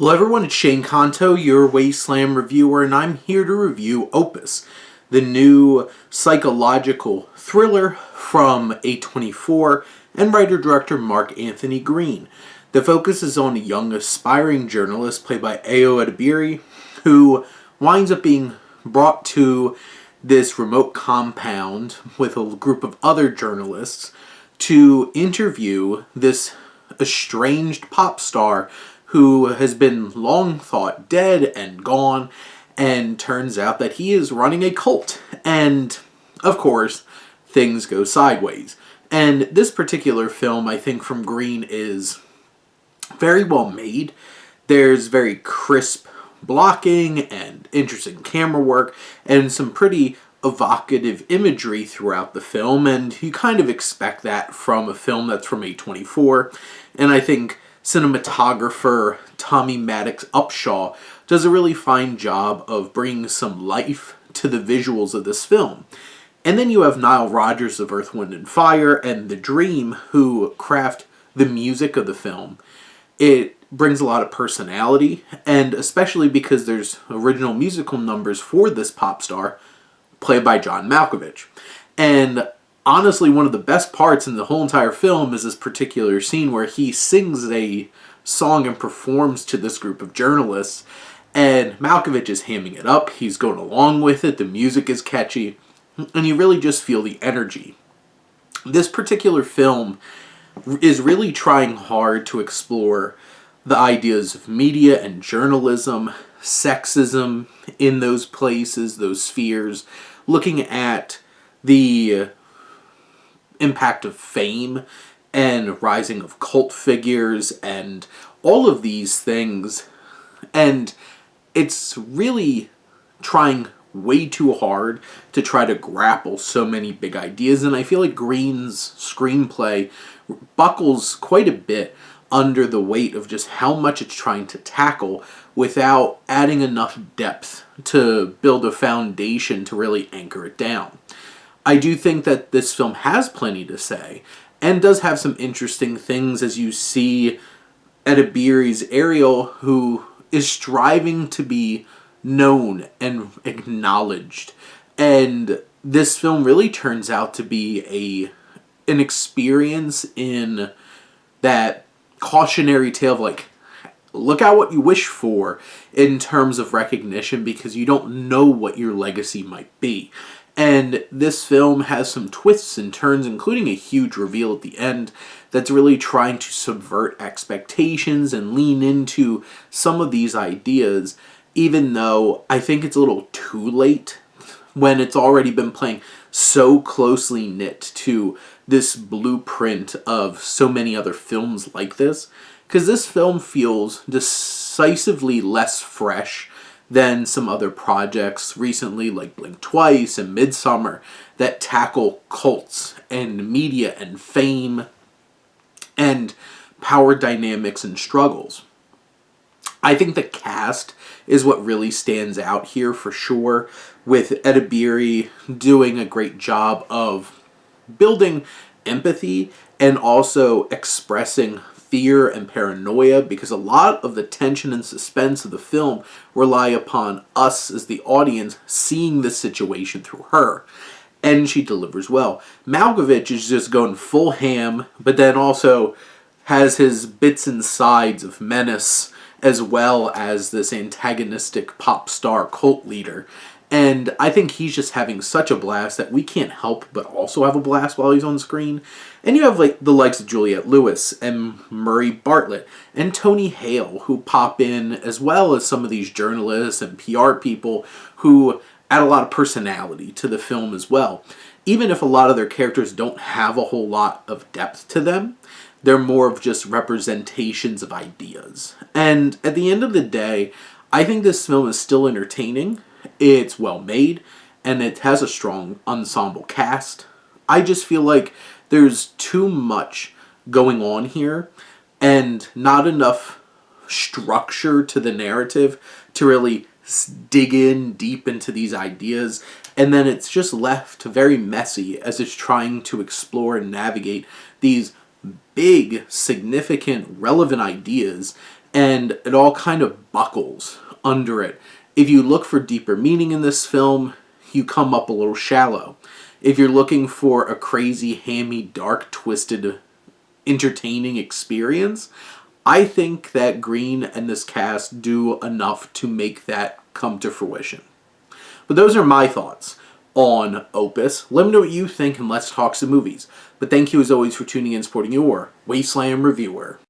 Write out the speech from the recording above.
Hello everyone, it's Shane Kanto, your Wasteland reviewer, and I'm here to review Opus, the new psychological thriller from A24 and writer-director Mark Anthony Green. The focus is on a young aspiring journalist played by Ayo Edebiri, who winds up being brought to this remote compound with a group of other journalists to interview this estranged pop star who has been long thought dead and gone, and turns out that he is running a cult. And, of course, things go sideways. And this particular film, I think, from Green is very well made. There's very crisp blocking and interesting camera work and some pretty evocative imagery throughout the film, and you kind of expect that from a film that's from A24. And I think cinematographer Tommy Maddox Upshaw does a really fine job of bringing some life to the visuals of this film. And then you have Nile Rodgers of Earth, Wind and Fire and The Dream, who craft the music of the film. It brings a lot of personality, and especially because there's original musical numbers for this pop star played by John Malkovich. And honestly, one of the best parts in the whole entire film is this particular scene where he sings a song and performs to this group of journalists, and Malkovich is hamming it up, he's going along with it, the music is catchy, and you really just feel the energy. This particular film is really trying hard to explore the ideas of media and journalism, sexism in those places, those spheres, looking at the impact of fame and rising of cult figures and all of these things. And it's really trying way too hard to try to grapple so many big ideas, and I feel like Green's screenplay buckles quite a bit under the weight of just how much it's trying to tackle without adding enough depth to build a foundation to really anchor it down. I do think that this film has plenty to say, and does have some interesting things as you see Edebiri's Ariel, who is striving to be known and acknowledged. And this film really turns out to be an experience in that cautionary tale of like, look at what you wish for in terms of recognition, because you don't know what your legacy might be. And this film has some twists and turns, including a huge reveal at the end that's really trying to subvert expectations and lean into some of these ideas, even though I think it's a little too late when it's already been playing so closely knit to this blueprint of so many other films like this. Because this film feels decisively less fresh than some other projects recently like Blink Twice and Midsummer that tackle cults and media and fame and power dynamics and struggles. I think the cast is what really stands out here for sure, with Edebiri doing a great job of building empathy and also expressing fear and paranoia, because a lot of the tension and suspense of the film rely upon us as the audience seeing the situation through her. And she delivers well. Malkovich is just going full ham, but then also has his bits and sides of menace as well as this antagonistic pop star cult leader. And I think he's just having such a blast that we can't help but also have a blast while he's on screen. And you have like the likes of Juliette Lewis and Murray Bartlett and Tony Hale, who pop in, as well as some of these journalists and PR people who add a lot of personality to the film as well. Even if a lot of their characters don't have a whole lot of depth to them, they're more of just representations of ideas. And at the end of the day, I think this film is still entertaining. It's well made, and it has a strong ensemble cast. I just feel like there's too much going on here and not enough structure to the narrative to really dig in deep into these ideas, and then it's just left very messy as it's trying to explore and navigate these big, significant, relevant ideas and it all kind of buckles under it. If you look for deeper meaning in this film, you come up a little shallow. If you're looking for a crazy, hammy, dark, twisted, entertaining experience, I think that Green and this cast do enough to make that come to fruition. But those are my thoughts on Opus. Let me know what you think and let's talk some movies. But thank you as always for tuning in and supporting your Wasteland reviewer.